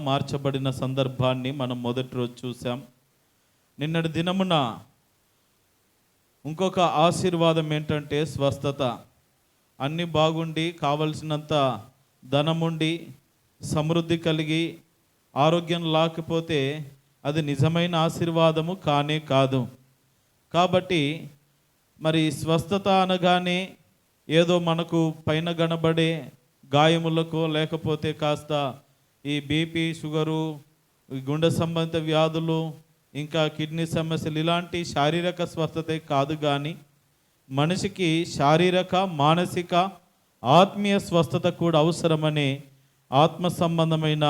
మార్చబడిన సందర్భాన్ని మనం మొదటి రోజు చూసాం. నిన్నటి దినమున ఇంకొక ఆశీర్వాదం ఏంటంటే స్వస్థత. అన్నీ బాగుండి, కావలసినంత ధనముండి, సమృద్ధి కలిగి, ఆరోగ్యం లేకపోతే అది నిజమైన ఆశీర్వాదము కానే కాదు. కాబట్టి మరి స్వస్థత అనగానే ఏదో మనకు పైన కనబడే గాయములకు, లేకపోతే కాస్త ఈ బీపీ, షుగరు, గుండె సంబంధిత వ్యాధులు, ఇంకా కిడ్నీ సమస్యలు, ఇలాంటి శారీరక స్వస్థతే కాదు, కానీ మనిషికి శారీరక, మానసిక, ఆత్మీయ స్వస్థత కూడా అవసరమని ఆత్మ సంబంధమైన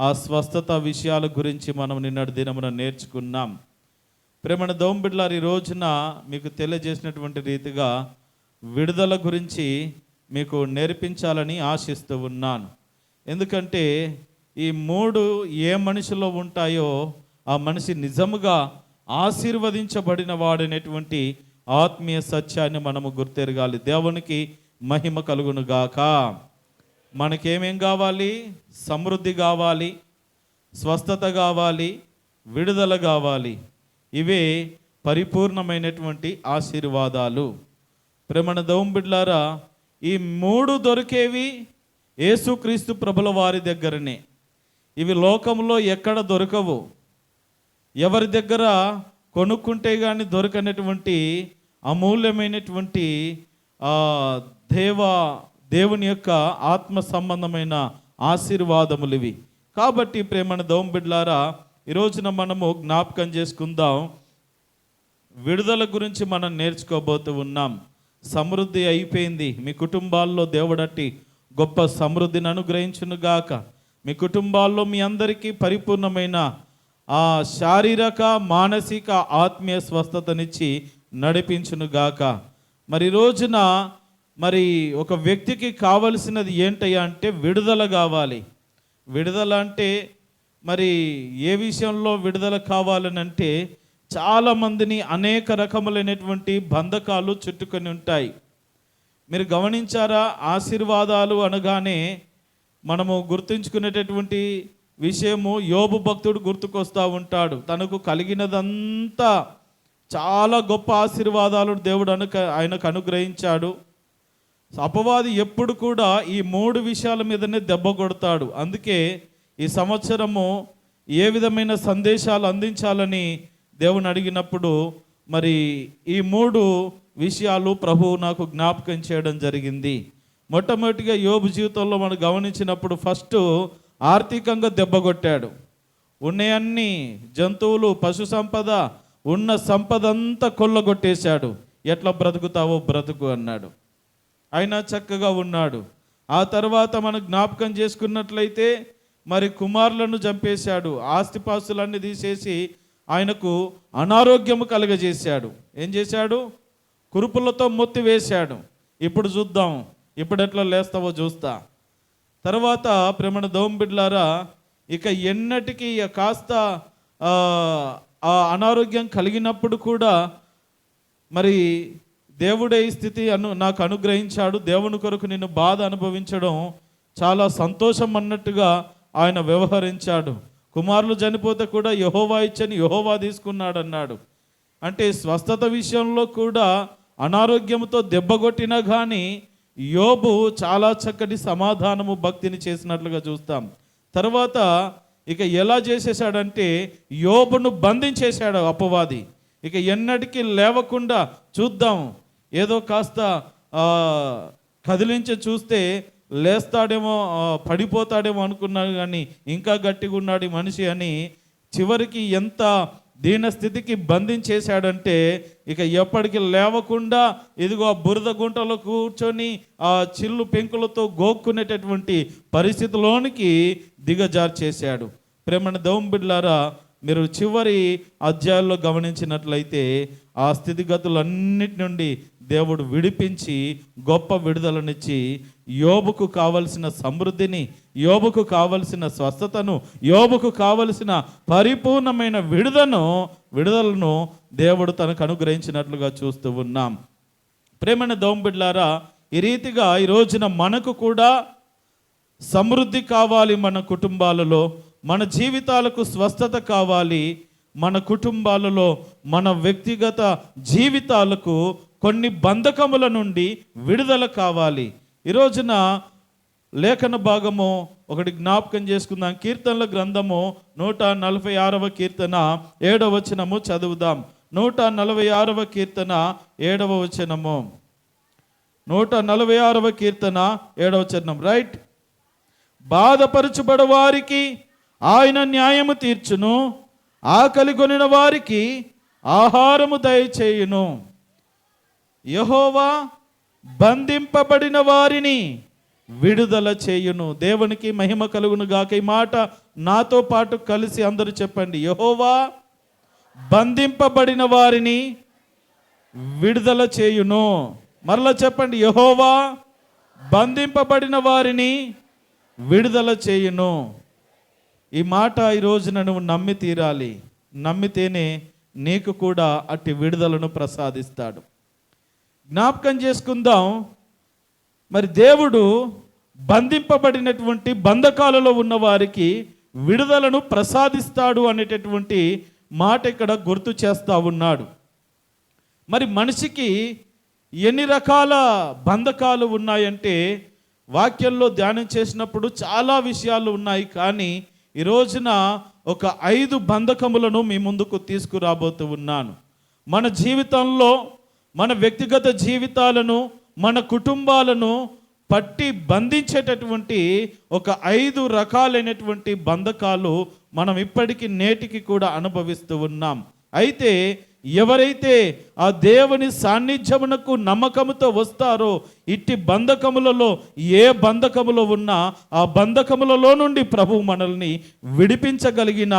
ఆ స్వస్థత విషయాల గురించి మనం నిన్నటి దినమున నేర్చుకున్నాం. ప్రేమణ దోంబిడ్లారు, ఈ రోజున మీకు తెలియజేసినటువంటి రీతిగా విడుదల గురించి మీకు నేర్పించాలని ఆశిస్తూ ఉన్నాను. ఎందుకంటే ఈ మూడు ఏ మనిషిలో ఉంటాయో ఆ మనిషి నిజముగా ఆశీర్వదించబడిన వాడనేటువంటి ఆత్మీయ సత్యాన్ని మనము గుర్తెరగాలి. దేవునికి మహిమ కలుగునుగాక. మనకేమేం కావాలి? సమృద్ధి కావాలి, స్వస్థత కావాలి, విడుదల కావాలి. ఇవే పరిపూర్ణమైనటువంటి ఆశీర్వాదాలు. ప్రేమణ దౌంబిడ్లారా, ఈ మూడు దొరికేవి యేసుక్రీస్తు ప్రభుల వారి దగ్గరనే. ఇవి లోకంలో ఎక్కడ దొరకవు. ఎవరి దగ్గర కొనుక్కుంటే కానీ దొరకనటువంటి అమూల్యమైనటువంటి దేవుని యొక్క ఆత్మ సంబంధమైన ఆశీర్వాదములు ఇవి. కాబట్టి ప్రేమణ దౌంబిడ్లారా, ఈరోజున మనము జ్ఞాపకం చేసుకుందాం. విడుదల గురించి మనం నేర్చుకోబోతూ ఉన్నాం. సమృద్ధి అయిపోయింది. మీ కుటుంబాల్లో దేవుడట్టి గొప్ప సమృద్ధిని అనుగ్రహించునుగాక. మీ కుటుంబాల్లో మీ అందరికీ పరిపూర్ణమైన ఆ శారీరక, మానసిక, ఆత్మీయ స్వస్థతనిచ్చి నడిపించునుగాక. మరి రోజున మరి ఒక వ్యక్తికి కావలసినది ఏంటయ్యా అంటే విడుదల కావాలి. విడుదల అంటే మరి ఏ విషయంలో విడుదల కావాలని అంటే, చాలామందిని అనేక రకములైనటువంటి బంధకాలు చుట్టుకొని ఉంటాయి. మీరు గమనించారా? ఆశీర్వాదాలు అనగానే మనము గుర్తుంచుకునేటటువంటి విషయము, యోబు భక్తుడు గుర్తుకొస్తూ ఉంటాడు. తనకు కలిగినదంతా చాలా గొప్ప ఆశీర్వాదాలు దేవుడు ఆయనకు అనుగ్రహించాడు. అపవాది ఎప్పుడు కూడా ఈ మూడు విషయాల మీదనే దెబ్బ కొడతాడు. అందుకే ఈ సంవత్సరము ఏ విధమైన సందేశాలు అందించాలని దేవుని అడిగినప్పుడు మరి ఈ మూడు విషయాలు ప్రభువు నాకు జ్ఞాపకం చేయడం జరిగింది. మొట్టమొదటిగా యోబు జీవితంలో మనం గమనించినప్పుడు ఫస్ట్ ఆర్థికంగా దెబ్బ కొట్టాడు. ఉన్నయన్ని జంతువులు, పశు సంపద, ఉన్న సంపద అంతా కొల్లగొట్టేశాడు. ఎట్లా బ్రతుకుతావో బ్రతుకు అన్నాడు. అయినా చక్కగా ఉన్నాడు. ఆ తర్వాత మనం జ్ఞాపకం చేసుకున్నట్లయితే మరి కుమారులను చంపేశాడు. ఆస్తిపాస్తులన్నీ తీసేసి ఆయనకు అనారోగ్యము కలుగజేశాడు. ఏం చేశాడు? కురుపులతో మొత్తి వేశాడు. ఇప్పుడు చూద్దాం, ఇప్పుడు ఎట్లా లేస్తావో చూస్తా. తర్వాత ప్రేమణ దోంబిడ్లారా, ఇక ఎన్నటికీ కాస్త ఆ అనారోగ్యం కలిగినప్పుడు కూడా మరి దేవుడే ఈ స్థితి నాకు అనుగ్రహించాడు, దేవుని కొరకు నిన్ను బాధ అనుభవించడం చాలా సంతోషం అన్నట్టుగా ఆయన వ్యవహరించాడు. కుమారులు చనిపోతే కూడా యెహోవా ఇచ్చని యెహోవా తీసుకున్నాడు అన్నాడు. అంటే స్వస్థత విషయంలో కూడా అనారోగ్యంతో దెబ్బగొట్టినా కానీ యోబు చాలా చక్కటి సమాధానము, భక్తిని చేసినట్లుగా చూస్తాం. తర్వాత ఇక ఎలా చేసేసాడంటే యోబును బంధించేశాడు అపవాది. ఇక ఎన్నటికీ లేవకుండా చూద్దాం, ఏదో కాస్త కదిలించి చూస్తే లేస్తాడేమో, పడిపోతాడేమో అనుకున్నాడు, కానీ ఇంకా గట్టిగా ఉన్నాడు మనిషి అని చివరికి ఎంత దీన స్థితికి బంధించేశాడంటే ఇక ఎప్పటికీ లేవకుండా ఇదిగో బురద గుంటలో కూర్చొని ఆ చిల్లు పెంకులతో గోక్కునేటటువంటి పరిస్థితిలోనికి దిగజార్చేశాడు. ప్రేమణ దౌంబిడ్లారా, మీరు చివరి అధ్యాయాల్లో గమనించినట్లయితే ఆ స్థితిగతులన్నిటి నుండి దేవుడు విడిపించి గొప్ప విడుదలనిచ్చి యోబుకు కావలసిన సమృద్ధిని, యోబుకు కావలసిన స్వస్థతను, యోబుకు కావలసిన పరిపూర్ణమైన విడుదలను దేవుడు తనకు అనుగ్రహించినట్లుగా చూస్తూ ఉన్నాం. ప్రేమణ దౌంబిడ్లారా, ఈ రీతిగా ఈ రోజున మనకు కూడా సమృద్ధి కావాలి. మన కుటుంబాలలో మన జీవితాలకు స్వస్థత కావాలి. మన కుటుంబాలలో, మన వ్యక్తిగత జీవితాలకు కొన్ని బంధకముల నుండి విడుదల కావాలి. ఈ రోజున లేఖన భాగము ఒకటి జ్ఞాపకం చేసుకుందాం. కీర్తనల గ్రంథము 146వ కీర్తన 7వ వచనము చదువుదాం. 146వ కీర్తన 7వ వచనము. 146వ కీర్తన 7వ వచనం. రైట్. బాధపరచుబడు వారికి ఆయన న్యాయము తీర్చును, ఆకలి కొనిన వారికి ఆహారము దయచేయును. యెహోవా బంధింపబడిన వారిని విడుదల చేయును. దేవునికి మహిమ కలుగును గాక. ఈ మాట నాతో పాటు కలిసి అందరూ చెప్పండి. యెహోవా బంధింపబడిన వారిని విడుదల చేయును. మరలా చెప్పండి. యెహోవా బంధింపబడిన వారిని విడుదల చేయును. ఈ మాట ఈ రోజున నువ్వు నమ్మి తీరాలి. నమ్మితేనే నీకు కూడా అట్టి విడుదలను ప్రసాదిస్తాడు. జ్ఞాపకం చేసుకుందాం. మరి దేవుడు బంధింపబడినటువంటి బంధకాలలో ఉన్న వారికి విడుదలను ప్రసాదిస్తాడు అనేటటువంటి మాట ఇక్కడ గుర్తు చేస్తూ ఉన్నాడు. మరి మనిషికి ఎన్ని రకాల బంధకాలు ఉన్నాయంటే వాక్యంలో ధ్యానం చేసినప్పుడు చాలా విషయాలు ఉన్నాయి. కానీ ఈ రోజున ఒక 5 బంధకములను మీ ముందుకు తీసుకురాబోతూ ఉన్నాను. మన జీవితంలో, మన వ్యక్తిగత జీవితాలను, మన కుటుంబాలను పట్టి బంధించేటటువంటి ఒక 5 రకాలైనటువంటి బంధకాలు మనం ఇప్పటికీ నేటికి కూడా అనుభవిస్తూ ఉన్నాం. అయితే ఎవరైతే ఆ దేవుని సాన్నిధ్యమునకు నమ్మకముతో వస్తారో ఇట్టి బంధకములలో ఏ బంధకములో ఉన్నా ఆ బంధకములలో నుండి ప్రభు మనల్ని విడిపించగలిగిన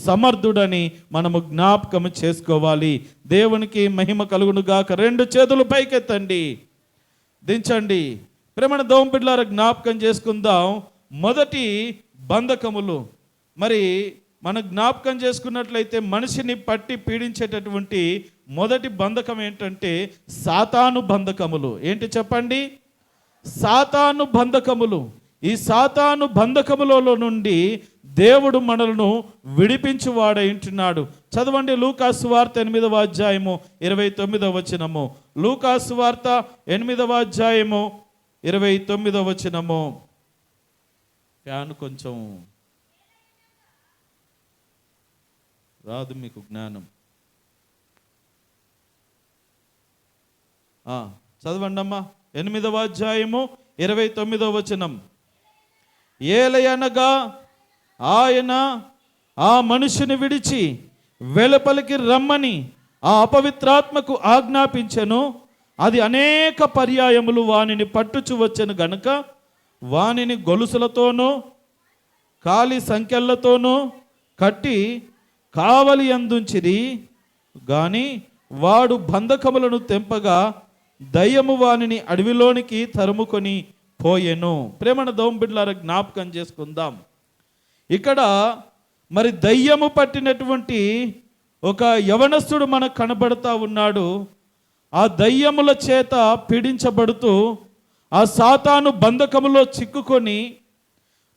సమర్థుడని మనము జ్ఞాపకము చేసుకోవాలి. దేవునికి మహిమ కలుగును గాక. 2 చేతులు పైకెత్తండి, దించండి. ప్రేమణ దోంపిడ్లారా జ్ఞాపకం చేసుకుందాం. మొదటి బంధకములు. మరి మనం జ్ఞాపకం చేసుకున్నట్లయితే మనిషిని పట్టి పీడించేటటువంటి మొదటి బంధకం ఏంటంటే సాతాను బంధకములు. ఏంటి చెప్పండి? సాతాను బంధకములు. ఈ సాతాను బంధకములలో నుండి దేవుడు మనలను విడిపించువాడైంటున్నాడు. చదవండి లూకాసు వార్త 8వ అధ్యాయము 29వ వచనము. లూకాసు వార్త 8వ అధ్యాయము 29వ వచనము. ఫ్యాన్ కొంచెం రాదు మీకు జ్ఞానం. చదవండి అమ్మా. 8వ అధ్యాయము 29వ వచనం. ఏలయనగా ఆయన ఆ మనుషుని విడిచి వెలుపలికి రమ్మని ఆ అపవిత్రాత్మకు ఆజ్ఞాపించెను. అది అనేక పర్యాయములు వానిని పట్టుచు వచ్చెను గనుక వానిని గొలుసులతోనూ కాలి సంకెళ్లతోనూ కట్టి కావలి అందుంచిరి. గాని వాడు బంధకములను తెంపగా దయ్యము వానిని అడవిలోనికి తరుముకొని పోయెను. ప్రేమణ దోంబిడ్లారా జ్ఞాపకం చేసుకుందాం. ఇక్కడ మరి దయ్యము పట్టినటువంటి ఒక యవనస్తుడు మనకు కనబడతా ఉన్నాడు. ఆ దయ్యముల చేత పీడించబడుతూ ఆ సాతాను బంధకములో చిక్కుకొని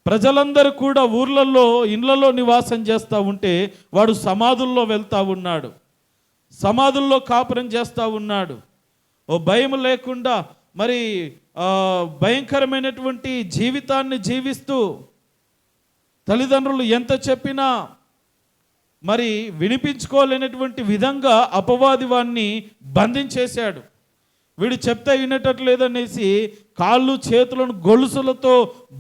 ప్రజలందరూ కూడా ఊర్లలో, ఇళ్లలో నివాసం చేస్తూ ఉంటే వాడు సమాధుల్లో వెళ్తూ ఉన్నాడు. సమాధుల్లో కాపురం చేస్తూ ఉన్నాడు. ఓ భయం లేకుండా మరి భయంకరమైనటువంటి జీవితాన్ని జీవిస్తూ తల్లిదండ్రులు ఎంత చెప్పినా మరి వినిపించుకోలేనటువంటి విధంగా అపవాది వాణ్ణి బంధించేశాడు. వీడు చెప్తే వినేటట్లేదనేసి కాళ్ళు చేతులను గొలుసులతో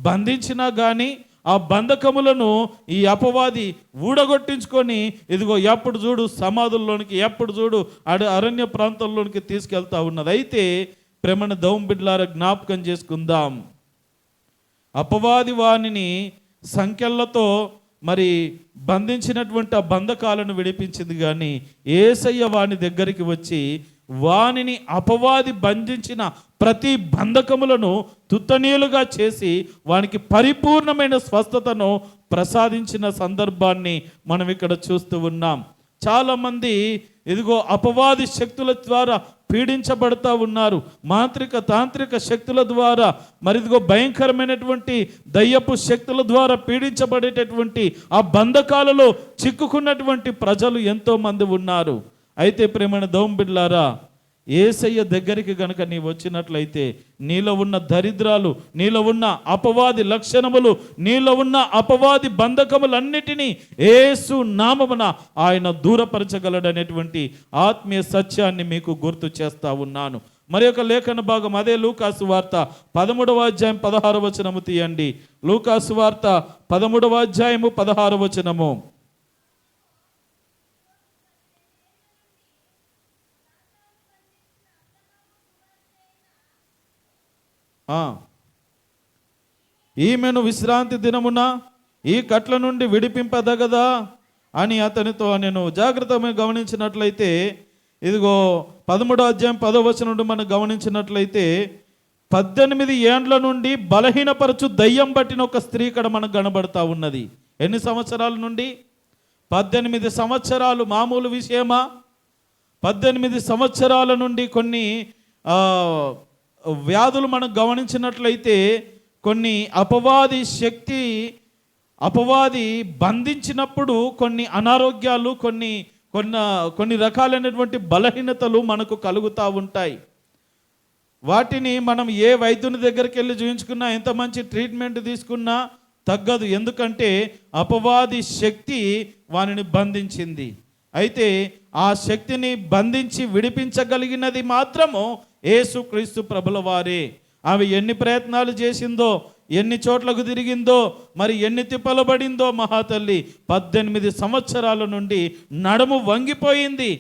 బంధించినా కానీ ఆ బంధకములను ఈ అపవాది ఊడగొట్టించుకొని ఇదిగో ఎప్పుడు చూడు సమాధుల్లోనికి, ఎప్పుడు చూడు అరణ్య ప్రాంతంలోనికి తీసుకెళ్తా ఉన్నది. అయితే ప్రేమణ దౌంబిడ్లారా జ్ఞాపకం చేసుకుందాం. అపవాది వాణిని సంకెళ్లతో మరి బంధించినటువంటి ఆ బంధకాలను విడిపించింది. కానీ యేసయ్య వాని దగ్గరికి వచ్చి వానిని అపవాది బంధించిన ప్రతి బంధకములను తుత్తనీయులుగా చేసి వానికి పరిపూర్ణమైన స్వస్థతను ప్రసాదించిన సందర్భాన్ని మనం ఇక్కడ చూస్తూ ఉన్నాం. చాలామంది ఇదిగో అపవాది శక్తుల ద్వారా పీడించబడతా ఉన్నారు. మాంత్రిక తాంత్రిక శక్తుల ద్వారా, మరి ఇదిగో భయంకరమైనటువంటి దయ్యపు శక్తుల ద్వారా పీడించబడేటటువంటి ఆ బంధకాలలో చిక్కుకున్నటువంటి ప్రజలు ఎంతోమంది ఉన్నారు. అయితే ప్రేమైన దేవుని బిడ్డలారా, యేసయ్య దగ్గరికి గనుక నీ వచ్చినట్లయితే నీలో ఉన్న దరిద్రాలు, నీలో ఉన్న అపవాది లక్షణములు, నీలో ఉన్న అపవాది బంధకములన్నిటినీ యేసు నామమున ఆయన దూరపరచగలడనేటువంటి ఆత్మీయ సత్యాన్ని మీకు గుర్తు చేస్తా ఉన్నాను. మరి ఒక లేఖన భాగం అదే లూకాసు వార్త 13వ అధ్యాయం 16వ వచనము తీయండి. లూకాసు వార్త 13వ అధ్యాయము 16వ వచనము. ఈమెను విశ్రాంతి దినమున ఈ కట్ల నుండి విడిపింపదగదా అని అతనితో నేను జాగ్రత్తగా గమనించినట్లయితే, ఇదిగో 13వ అధ్యాయం 10వ వచనం నుండి మనం గమనించినట్లయితే 18 ఏండ్ల నుండి బలహీనపరచు దయ్యం పట్టిన ఒక స్త్రీ ఇక్కడ మనకు కనబడతా ఉన్నది. ఎన్ని సంవత్సరాల నుండి? 18 సంవత్సరాలు. మామూలు విషయమా? 18 సంవత్సరాల నుండి కొన్ని వ్యాధులు మనం గమనించినట్లయితే, కొన్ని అపవాది బంధించినప్పుడు కొన్ని అనారోగ్యాలు, కొన్ని రకాలైనటువంటి బలహీనతలు మనకు కలుగుతూ ఉంటాయి. వాటిని మనం ఏ వైద్యుని దగ్గరికి వెళ్ళి చూయించుకున్నా, ఎంత మంచి ట్రీట్మెంట్ తీసుకున్నా తగ్గదు. ఎందుకంటే అపవాది శక్తి వానిని బంధించింది. అయితే ఆ శక్తిని బంధించి విడిపించగలిగినది మాత్రము యేసుక్రీస్తు ప్రభుల వారే. ఆమె ఎన్ని ప్రయత్నాలు చేసిందో, ఎన్ని చోట్లకు తిరిగిందో, మరి ఎన్ని తిప్పలు పడిందో మహాతల్లి. 18 సంవత్సరాల నుండి నడుము వంగిపోయింది,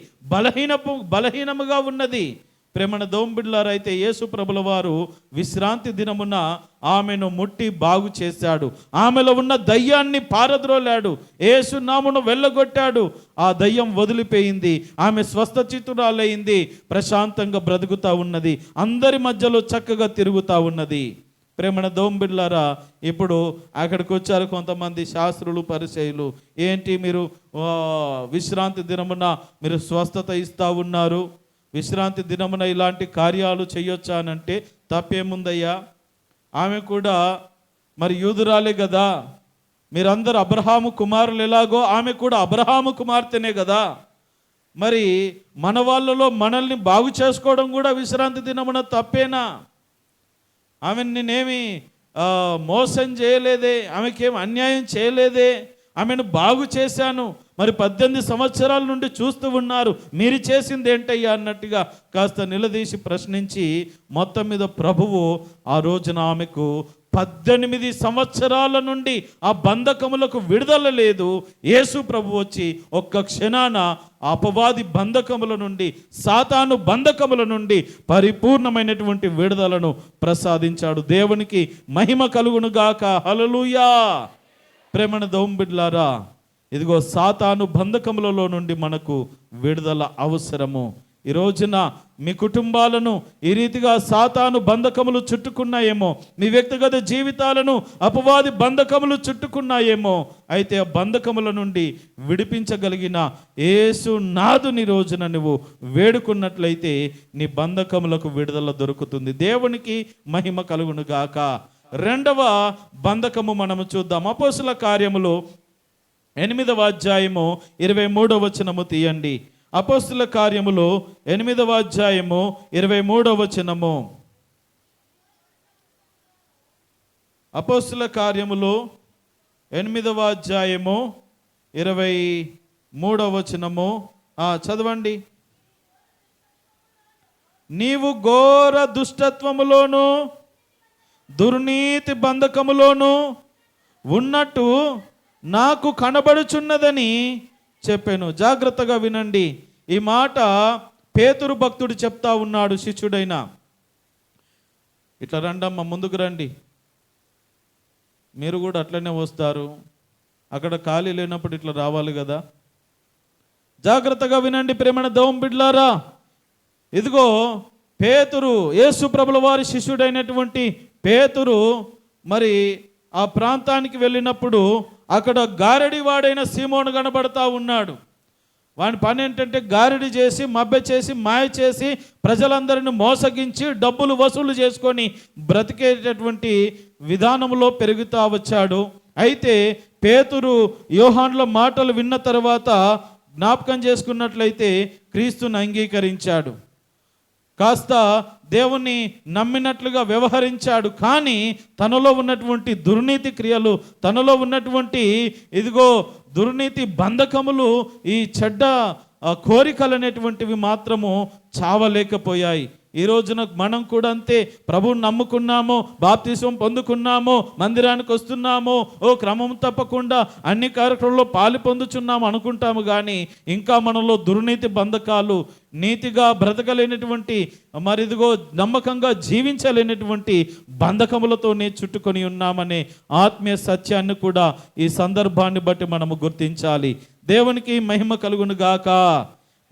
బలహీనముగా ఉన్నది. ప్రేమణ దోంబిడ్లారా, అయితే యేసు ప్రభుల వారు విశ్రాంతి దినమున ఆమెను ముట్టి బాగు చేశాడు. ఆమెలో ఉన్న దయ్యాన్ని పారద్రోలాడు, యేసు నామమున వెళ్ళగొట్టాడు. ఆ దయ్యం వదిలిపోయింది, ఆమె స్వస్థచిత్తురాలైంది, ప్రశాంతంగా బ్రతుకుతా ఉన్నది, అందరి మధ్యలో చక్కగా తిరుగుతూ ఉన్నది. ప్రేమణ దోంబిడ్లారా, ఇప్పుడు అక్కడికి వచ్చారు కొంతమంది శాస్త్రులు, పరిచయులు. ఏంటి మీరు విశ్రాంతి దినమున మీరు స్వస్థత ఇస్తూ ఉన్నారు, విశ్రాంతి దినమున ఇలాంటి కార్యాలు చేయొచ్చా అని అంటే తప్పేముందయ్యా? ఆమె కూడా మరి యూదురాలే కదా, మీరందరూ అబ్రహాము కుమారులు ఎలాగో ఆమె కూడా అబ్రహాము కుమార్తెనే కదా. మరి మన వాళ్ళలో మనల్ని బాగు చేసుకోవడం కూడా విశ్రాంతి దినమున తప్పేనా? ఆమె నేనేమి మోసం చేయలేదే, ఆమెకేం అన్యాయం చేయలేదే, ఆమెను బాగు చేశాను. మరి 18 సంవత్సరాల నుండి చూస్తూ ఉన్నారు, మీరు చేసింది ఏంటయ్యా అన్నట్టుగా కాస్త నిలదీసి ప్రశ్నించి మొత్తం మీద ప్రభువు ఆ రోజున ఆమెకు 18 సంవత్సరాల నుండి ఆ బంధకములకు విడుదల లేదు. యేసు ప్రభు వచ్చి ఒక్క క్షణాన అపవాది బంధకముల నుండి, సాతాను బంధకముల నుండి పరిపూర్ణమైనటువంటి విడుదలను ప్రసాదించాడు. దేవునికి మహిమ కలుగును గాక. హల్లెలూయా. ప్రేమణ దోంబిడ్లారా, ఇదిగో సాతాను బంధకములలో నుండి మనకు విడుదల అవసరము. ఈ రోజున మీ కుటుంబాలను ఈ రీతిగా సాతాను బంధకములు చుట్టుకున్నాయేమో, మీ వ్యక్తిగత జీవితాలను అపవాది బంధకములు చుట్టుకున్నాయేమో. అయితే ఆ బంధకముల నుండి విడిపించగలిగిన యేసు నాదుని రోజున నువ్వు వేడుకున్నట్లయితే నీ బంధకములకు విడుదల దొరుకుతుంది. దేవునికి మహిమ కలుగును గాక. రెండవ బంధకము మనము చూద్దాం. అపోస్తుల కార్యములు 8వ అధ్యాయము 23వ వచనము తీయండి. అపోస్తుల కార్యములు 8వ అధ్యాయము 23వ వచనము. అపోస్తుల కార్యములు 8వ అధ్యాయము 23వ వచనము చదవండి. నీవు ఘోర దుష్టత్వములోను దుర్నీతి బంధకములోను ఉన్నట్టు నాకు కనబడుచున్నదని చెప్పాను. జాగ్రత్తగా వినండి. ఈ మాట పేతురు భక్తుడు చెప్తా ఉన్నాడు శిష్యుడైన. ఇట్లా రండమ్మ, ముందుకు రండి, మీరు కూడా అట్లనే వస్తారు. అక్కడ ఖాళీ లేనప్పుడు ఇట్లా రావాలి కదా. జాగ్రత్తగా వినండి ప్రేమణ దేవుని బిడ్డలారా. ఇదిగో పేతురు, యేసు ప్రభుల వారి శిష్యుడైనటువంటి పేతురు మరి ఆ ప్రాంతానికి వెళ్ళినప్పుడు అక్కడ గారడివాడైన సీమోను కనబడతా ఉన్నాడు. వాని పని ఏంటంటే గారిడి చేసి, మభ్య చేసి, మాయ చేసి, ప్రజలందరిని మోసగించి డబ్బులు వసూలు చేసుకొని బ్రతికేటటువంటి విధానంలో పెరుగుతూ వచ్చాడు. అయితే పేతురు యోహానుల మాటలు విన్న తర్వాత జ్ఞాపకం చేసుకున్నట్లయితే క్రీస్తుని అంగీకరించాడు, కాస్త దేవుణ్ణి నమ్మినట్లుగా వ్యవహరించాడు. కానీ తనలో ఉన్నటువంటి దుర్నీతి క్రియలు, తనలో ఉన్నటువంటి దుర్నీతి బంధకములు, ఈ చెడ్డ కోరికలు అనేటువంటివి మాత్రము చావలేకపోయాయి. ఈ రోజున మనం కూడా అంతే. ప్రభువుని నమ్ముకున్నాము, బాప్తిసం పొందుకున్నాము, మందిరానికి వస్తున్నాము, క్రమం తప్పకుండా అన్ని కార్యక్రమాల్లో పాలు పొందుచున్నాము అనుకుంటాము. కానీ ఇంకా మనలో దుర్నీతి బంధకాలు, నీతిగా బ్రతకలేనటువంటి, నమ్మకంగా జీవించలేనటువంటి బంధకములతోనే చుట్టుకొని ఉన్నామనే ఆత్మీయ సత్యాన్ని కూడా ఈ సందర్భాన్ని బట్టి మనము గుర్తించాలి. దేవునికి మహిమ కలుగును గాక.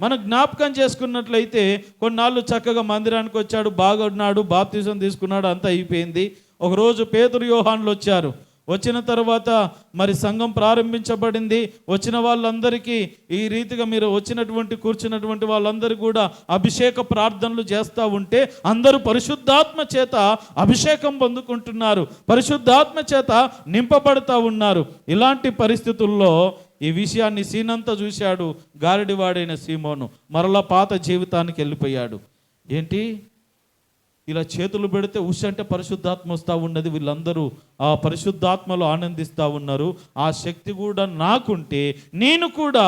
మనం జ్ఞాపకం చేసుకున్నట్లయితే కొన్నాళ్ళు చక్కగా మందిరానికి వచ్చాడు, బాగున్నాడు, బాప్తిజం తీసుకున్నాడు, అంతా అయిపోయింది. ఒకరోజు పేతురు యోహానులు వచ్చారు. వచ్చిన తర్వాత మరి సంఘం ప్రారంభించబడింది. వచ్చిన వాళ్ళందరికీ ఈ రీతిగా మీరు కూర్చున్నటువంటి వాళ్ళందరూ కూడా అభిషేక ప్రార్థనలు చేస్తూ ఉంటే అందరూ పరిశుద్ధాత్మ చేత అభిషేకం పొందుకుంటున్నారు, పరిశుద్ధాత్మ చేత నింపబడుతూ ఉన్నారు. ఇలాంటి పరిస్థితుల్లో ఈ విషయాన్ని సీనంతా చూశాడు గారడివాడైన సీమోను. మరలా పాత జీవితానికి వెళ్ళిపోయాడు. ఏంటి ఇలా చేతులు పెడితే అంటే పరిశుద్ధాత్మ వస్తూ ఉన్నది, వీళ్ళందరూ ఆ పరిశుద్ధాత్మలో ఆనందిస్తూ ఉన్నారు. ఆ శక్తి కూడా నాకుంటే నేను కూడా,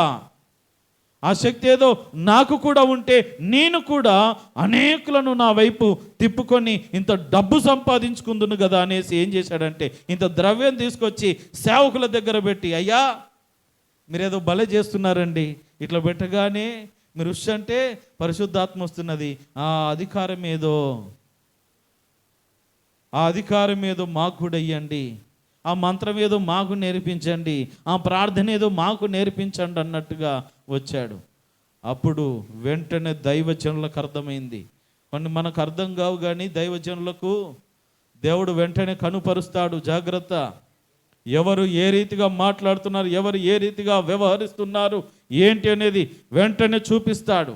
ఆ శక్తి ఏదో నాకు కూడా ఉంటే నేను కూడా అనేకులను నా వైపు తిప్పుకొని ఇంత డబ్బు సంపాదించుకుందును కదా అనేసి ఏం చేశాడంటే ఇంత ద్రవ్యం తీసుకొచ్చి సేవకుల దగ్గర పెట్టి, అయ్యా మీరేదో భలే చేస్తున్నారండి, ఇట్లా పెట్టగానే మీరు అంటే పరిశుద్ధాత్మ వస్తున్నది, ఆ అధికారం ఏదో మాకు కూడా ఇవ్వండి, ఆ మంత్రం ఏదో మాకు నేర్పించండి, ఆ ప్రార్థన ఏదో మాకు నేర్పించండి అన్నట్టుగా వచ్చాడు. అప్పుడు వెంటనే దైవజనులకు అర్థమైంది. కొన్ని మనకు అర్థం కావు, కానీ దైవజనులకు దేవుడు వెంటనే కనుపరుస్తాడు. జాగ్రత్త, ఎవరు ఏ రీతిగా మాట్లాడుతున్నారు, ఎవరు ఏ రీతిగా వ్యవహరిస్తున్నారు ఏంటి అనేది వెంటనే చూపిస్తాడు.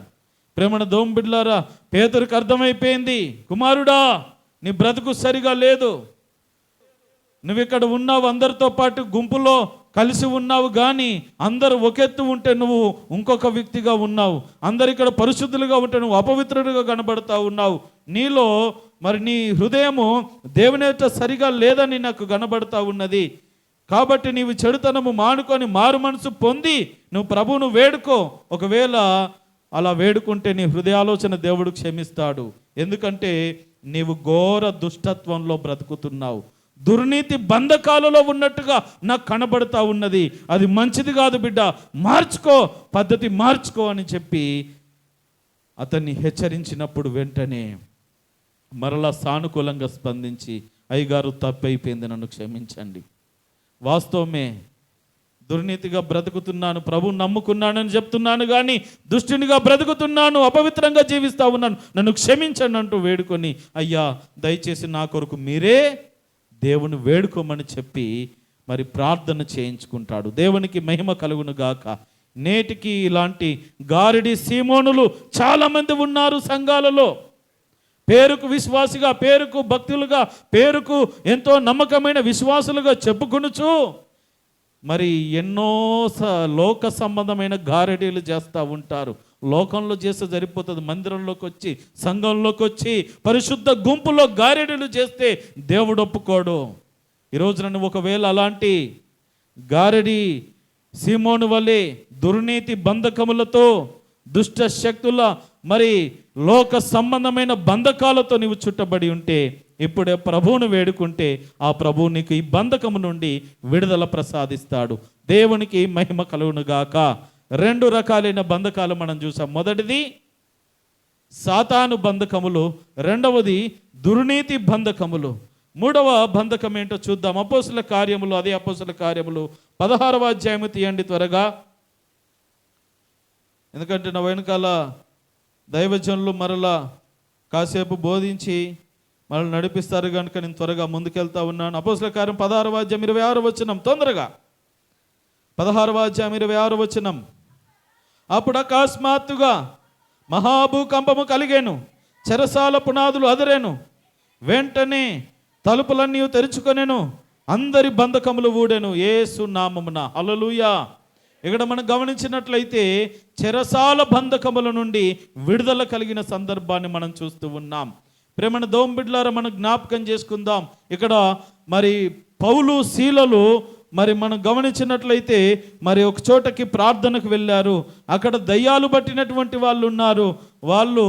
ప్రేమణ దోంబిడ్లారా, పేతురుకు అర్థమైపోయింది, కుమారుడా నీ బ్రతుకు సరిగా లేదు, నువ్వు ఇక్కడ ఉన్నావు, అందరితో పాటు గుంపులో కలిసి ఉన్నావు, కానీ అందరూ ఒకెత్తు ఉంటే నువ్వు ఇంకొక వ్యక్తిగా ఉన్నావు, అందరు ఇక్కడ పరిశుద్ధులుగా ఉంటే నువ్వు అపవిత్రుడిగా కనబడతా ఉన్నావు, నీలో మరి నీ హృదయము దేవుని యొక్క సరిగా లేదని నాకు కనబడతా ఉన్నది. కాబట్టి నీవు చెడుతనము మానుకొని మారు మనసు పొంది నువ్వు ప్రభువును వేడుకో. ఒకవేళ అలా వేడుకుంటే నీ హృదయాలోచన దేవుడు క్షమిస్తాడు. ఎందుకంటే నీవు ఘోర దుష్టత్వంలో బ్రతుకుతున్నావు, దుర్నీతి బంధకాలలో ఉన్నట్టుగా నాకు కనబడతా ఉన్నది, అది మంచిది కాదు బిడ్డ, మార్చుకో, పద్ధతి మార్చుకో అని చెప్పి అతన్ని హెచ్చరించినప్పుడు వెంటనే మరలా సానుకూలంగా స్పందించి, అయ్యగారు తప్పైపోయింది, నన్ను క్షమించండి, వాస్తవమే దుర్నీతిగా బ్రతుకుతున్నాను, ప్రభువుని నమ్ముకున్నానని చెప్తున్నాను, కానీ దుష్టునిగా బ్రతుకుతున్నాను, అపవిత్రంగా జీవిస్తూ ఉన్నాను, నన్ను క్షమించండి అంటూ వేడుకొని, అయ్యా దయచేసి నా కొరకు మీరే దేవుని వేడుకోమని చెప్పి మరి ప్రార్థన చేయించుకుంటాడు. దేవునికి మహిమ కలుగును గాక. నేటికి ఇలాంటి గారిడి సీమోనులు చాలామంది ఉన్నారు సంఘాలలో. పేరుకు విశ్వాసిగా, పేరుకు భక్తులుగా, పేరుకు ఎంతో నమ్మకమైన విశ్వాసులుగా చెప్పుకొనుచు మరి ఎన్నో లోక సంబంధమైన గారెడీలు చేస్తూ ఉంటారు. లోకంలో చేస్తే సరిపోతుంది, మందిరంలోకి వచ్చి, సంఘంలోకి వచ్చి, పరిశుద్ధ గుంపులో గారెడీలు చేస్తే దేవుడు ఒప్పుకోడు. ఈరోజు నన్ను ఒకవేళ అలాంటి గారెడి సీమోను వలె దుర్నీతి బంధకములతో, దుష్ట శక్తుల మరి లోక సంబంధమైన బంధకాలతో నీవు చుట్టబడి ఉంటే, ఇప్పుడే ప్రభువును వేడుకుంటే ఆ ప్రభువు నీకు ఈ బంధకము నుండి విడుదల ప్రసాదిస్తాడు. దేవునికి మహిమ కలుగునుగాక. 2 రకాలైన బంధకాలు మనం చూసాం. మొదటిది సాతాను బంధకములు, రెండవది దుర్నీతి బంధకములు. 3వ బంధకం ఏంటో చూద్దాం. అపోస్తుల కార్యములు, అదే అపోస్తుల కార్యములు 16వ అధ్యాయము తీయండి త్వరగా, ఎందుకంటే నా వెనకాల దైవజనులు మరలా కాసేపు బోధించి మనల్ని నడిపిస్తారు కనుక నేను త్వరగా ముందుకెళ్తా ఉన్నాను. అపోస్తుల కార్యం 16వ అధ్యాయం 26వ వచనం, తొందరగా 16వ అధ్యాయం 26వ వచనం. అప్పుడు అకస్మాత్తుగా మహాభూకంపము కలిగేను, చెరసాల పునాదులు అదిరేను, వెంటనే తలుపులన్నీ తెరుచుకొనెను, అందరి బంధకములు ఊడెను యేసు నామమున. హల్లెలూయా. ఇక్కడ మనం గమనించినట్లయితే చెరసాల బంధకముల నుండి విడుదల కలిగిన సందర్భాన్ని మనం చూస్తూ ఉన్నాం. ప్రేమణ దోంబిడ్లారా, మనం జ్ఞాపకం చేసుకుందాం. ఇక్కడ మరి పౌలు శీలలు మరి మనం గమనించినట్లయితే మరి ఒక చోటకి ప్రార్థనకు వెళ్ళారు. అక్కడ దయ్యాలు పట్టినటువంటి వాళ్ళు ఉన్నారు. వాళ్ళు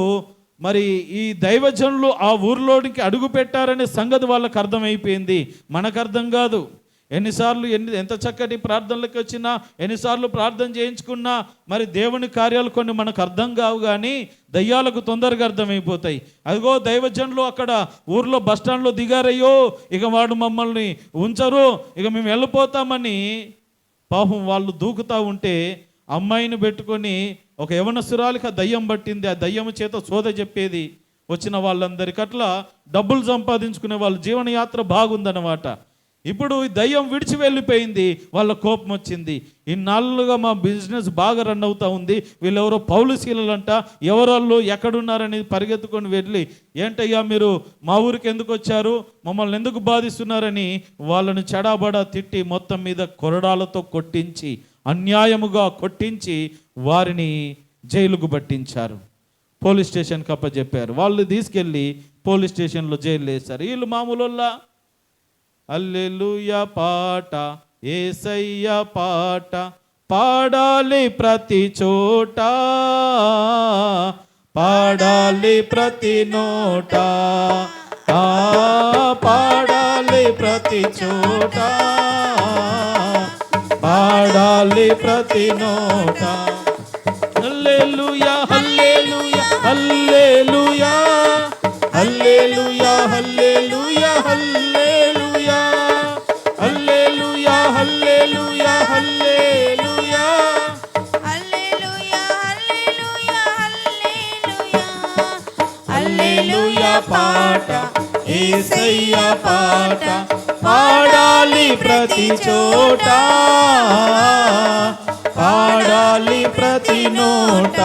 మరి ఈ దైవజనులు ఆ ఊర్లోనికి అడుగు పెట్టారనే సంగతి వాళ్ళకు అర్థమైపోయింది, మనకు అర్థం కాదు. ఎన్నిసార్లు ఎంత చక్కటి ప్రార్థనలకు వచ్చినా, ఎన్నిసార్లు ప్రార్థన చేయించుకున్నా మరి దేవుని కార్యాలు కొన్ని మనకు అర్థం కావు, కానీ దయ్యాలకు తొందరగా అర్థమైపోతాయి. అదిగో దైవజనులు అక్కడ ఊర్లో బస్టాండ్లో దిగారయ్యో, ఇక వాడు మమ్మల్ని ఉంచరు, ఇక మేము వెళ్ళిపోతామని పాపం వాళ్ళు దూకుతూ ఉంటే అమ్మాయిని పెట్టుకొని ఒక యవనస్తురాలికి ఆ దయ్యం పట్టింది. ఆ దయ్యం చేత సోద చెప్పేది వచ్చిన వాళ్ళందరికీ, అట్లా డబ్బులు సంపాదించుకునే వాళ్ళ జీవనయాత్ర బాగుందన్నమాట. ఇప్పుడు ఈ దయ్యం విడిచి వెళ్ళిపోయింది, వాళ్ళ కోపం వచ్చింది. ఇన్నాళ్ళుగా మా బిజినెస్ బాగా రన్ అవుతూ ఉంది, వీళ్ళెవరో పౌలు శీలలంట, ఎవరోళ్ళు ఎక్కడున్నారని పరిగెత్తుకొని వెళ్ళి, ఏంటయ్యా మీరు మా ఊరికి ఎందుకు వచ్చారు, మమ్మల్ని ఎందుకు బాధిస్తున్నారని వాళ్ళని చెడాబడా తిట్టి మొత్తం మీద కొరడాలతో కొట్టించి, అన్యాయముగా కొట్టించి వారిని జైలుకు పట్టించారు, పోలీస్ స్టేషన్కి అప్పచెప్పారు. వాళ్ళు తీసుకెళ్ళి పోలీస్ స్టేషన్లో జైలు వేశారు. వీళ్ళు మామూలుల్లా హల్లెలూయా పాట, యేసయ్య పాట పాడాలి ప్రతి చోట, పాడాలి ప్రతి నోట, పాడాలి ప్రతి చోట, పాడాలి ప్రతి నోట. హల్లెలూయా హల్లెలూయా హల్లెలూయా హల్లెలూయా హల్లెలూయా హల్లెలూయా హల్లెలూయా హల్లెలూయా హల్లెలూయా హల్లెలూయా హల్లెలూయా పాట, యేసయ్య పాట పాడాలి ప్రతి చోట, పాడాలి ప్రతి నోట.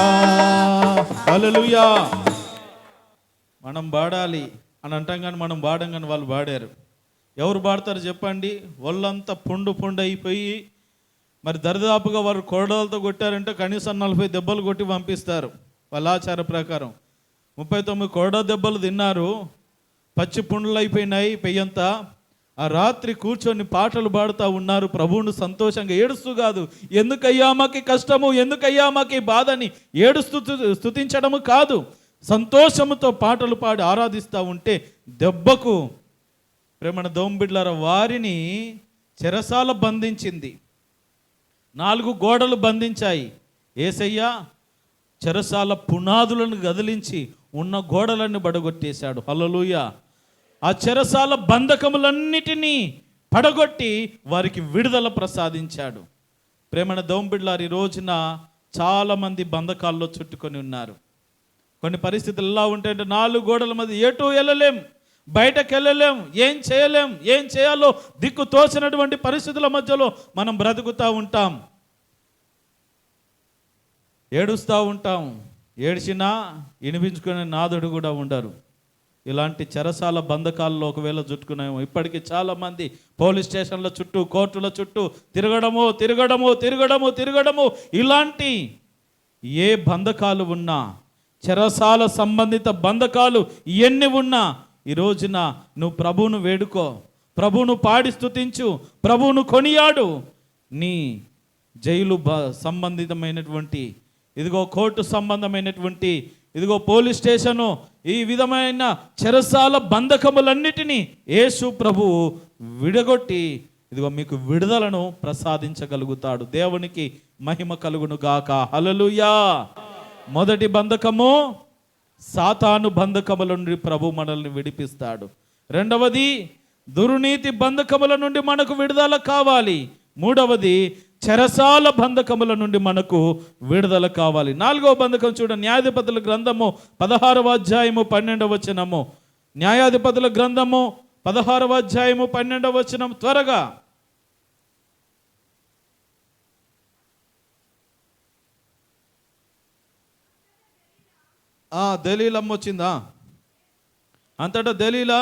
హల్లెలూయా. మనం పాడాలి అని అంటాం కానీ మనం పాడం, కానీ వాళ్ళు పాడారు. ఎవరు పాడతారు చెప్పండి? వాళ్ళంతా పుండు అయిపోయి మరి దరిదాపుగా వారు కొరడాలతో కొట్టారంటే కనీసం 40 దెబ్బలు కొట్టి పంపిస్తారు వాళ్ళ ఆచార ప్రకారం. 39 కొరడా దెబ్బలు తిన్నారు, పచ్చి పుండ్లు అయిపోయినాయి పెయ్యంతా. ఆ రాత్రి కూర్చొని పాటలు పాడుతూ ఉన్నారు, ప్రభువును సంతోషంగా ఏడుస్తూ కాదు, ఎందుకయ్యా మాకి కష్టము, ఎందుకయ్యా మాకి బాధని ఏడుస్తూ స్తుతించడము కాదు, సంతోషముతో పాటలు పాడి ఆరాధిస్తూ ఉంటే దెబ్బకు ప్రేమణ దోంబిడ్లారా వారిని చెరసాల బంధించింది, 4 గోడలు బంధించాయి. యేసయ్య చెరసాల పునాదులను గదిలించి ఉన్న గోడలన్నీ బడగొట్టేశాడు. హల్లెలూయా. ఆ చెరసాల బంధకములన్నిటినీ పడగొట్టి వారికి విడుదల ప్రసాదించాడు. ప్రేమణ దోంబిడ్లారు ఈ రోజున చాలామంది బంధకాల్లో చుట్టుకొని ఉన్నారు. కొన్ని పరిస్థితులు ఎలా ఉంటాయంటే 4 గోడల మధ్య ఎటు వెళ్ళలేం, బయటకు వెళ్ళలేం, ఏం చేయలేం, ఏం చేయాలో దిక్కు తోచినటువంటి పరిస్థితుల మధ్యలో మనం బ్రతుకుతూ ఉంటాం, ఏడుస్తూ ఉంటాం. ఏడ్చినా వినిపించుకునే నాదుడు కూడా ఉండరు. ఇలాంటి చెరసాల బంధకాల్లో ఒకవేళ చుట్టుకున్నాము. ఇప్పటికీ చాలామంది పోలీస్ స్టేషన్ల చుట్టూ, కోర్టుల చుట్టూ తిరగడము. ఇలాంటి ఏ బంధకాలు ఉన్నా, చెరసాల సంబంధిత బంధకాలు ఎన్ని ఉన్నా ఈ రోజున నువ్వు ప్రభువును వేడుకో, ప్రభువును పాడి స్తుతించు, ప్రభువును కొనియాడు. నీ జైలు సంబంధితమైనటువంటి, ఇదిగో కోర్టు సంబంధమైనటువంటి, ఇదిగో పోలీస్ స్టేషను, ఈ విధమైన చెరసాల బంధకములన్నిటినీ యేసు ప్రభువు విడగొట్టి ఇదిగో మీకు విడుదలను ప్రసాదించగలుగుతాడు. దేవునికి మహిమ కలుగును గాక. హల్లెలూయా. మొదటి బంధకము సాతాను బంధకముల నుండి ప్రభు మనల్ని విడిపిస్తాడు. రెండవది దుర్నీతి బంధకముల నుండి మనకు విడుదల కావాలి. మూడవది చెరసాల బంధకముల నుండి మనకు విడుదల కావాలి. 4వ బంధకం చూడండి, న్యాయాధిపతుల గ్రంథము 16వ అధ్యాయము 12వ వచనము. న్యాయాధిపతుల గ్రంథము 16వ అధ్యాయము 12వ వచనం. త్వరగా దలీలమ్మ వచ్చిందా? అంతటా దలీలా